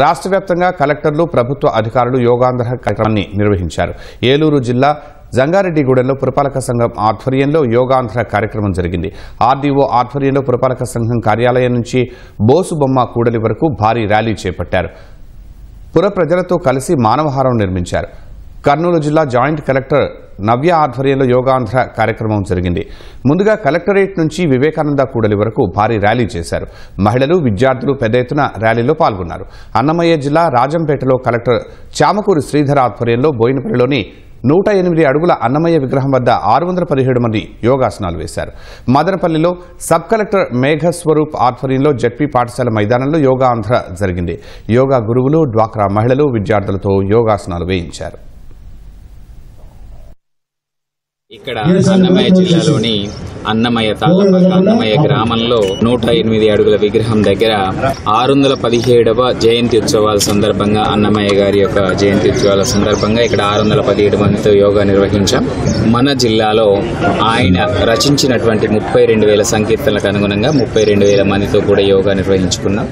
రాష్ట్ర వ్యాప్తంగా కలెక్టర్లు, ప్రభుత్వ అధికారులు యోగాంధ్ర కార్యక్రమాన్ని నిర్వహించారు. ఏలూరు జిల్లా జంగారెడ్డిగూడెంలో పురపాలక సంఘం ఆధ్వర్యంలో యోగాంధ్ర కార్యక్రమం జరిగింది. ఆర్డీఓ ఆధ్వర్యంలో పురపాలక సంఘం కార్యాలయం నుంచి బోసుబొమ్మ కూడలి వరకు భారీ ర్యాలీ చేపట్టారు. పుర ప్రజలతో కలిసి మానవహారం నిర్మించారు. కర్నూలు జిల్లా జాయింట్ కలెక్టర్ నవ్య ఆధ్వర్యంలో యోగాంధ్ర కార్యక్రమం జరిగింది. ముందుగా కలెక్టరేట్ నుంచి వివేకానంద కూడలి వరకు భారీ ర్యాలీ చేశారు. మహిళలు, విద్యార్థులు పెద్ద ఎత్తున ర్యాలీలో పాల్గొన్నారు. అన్నమయ్య జిల్లా రాజంపేటలో కలెక్టర్ చామకూరి శ్రీధర్ ఆధ్వర్యంలో బోయినపల్లిలోని 108 అడుగుల అన్నమయ్య విగ్రహం వద్ద 617 మంది యోగాసనాలు వేశారు. మదనపల్లిలో సబ్ కలెక్టర్ మేఘస్వరూప్ ఆధ్వర్యంలో జడ్పీ పాఠశాల మైదానంలో యోగాంధ్ర జరిగింది. యోగా గురువులు, డ్వాక్రా మహిళలు, విద్యార్థులతో యోగాసనాలు వేయించారు. ఇక్కడ అన్నమయ్య జిల్లాలోని అన్నమయ్య తాళ్లపక్క అన్నమయ్య గ్రామంలో 108 అడుగుల విగ్రహం దగ్గర 617వ జయంతి ఉత్సవాల సందర్భంగా అన్నమయ్య గారి యొక్క జయంతి ఉత్సవాల సందర్భంగా ఇక్కడ 617 మందితో యోగా నిర్వహించాం. మన జిల్లాలో ఆయన రచించినటువంటి 32,000 సంకీర్తనలకు అనుగుణంగా 32,000 మందితో కూడా యోగా నిర్వహించుకున్నాం.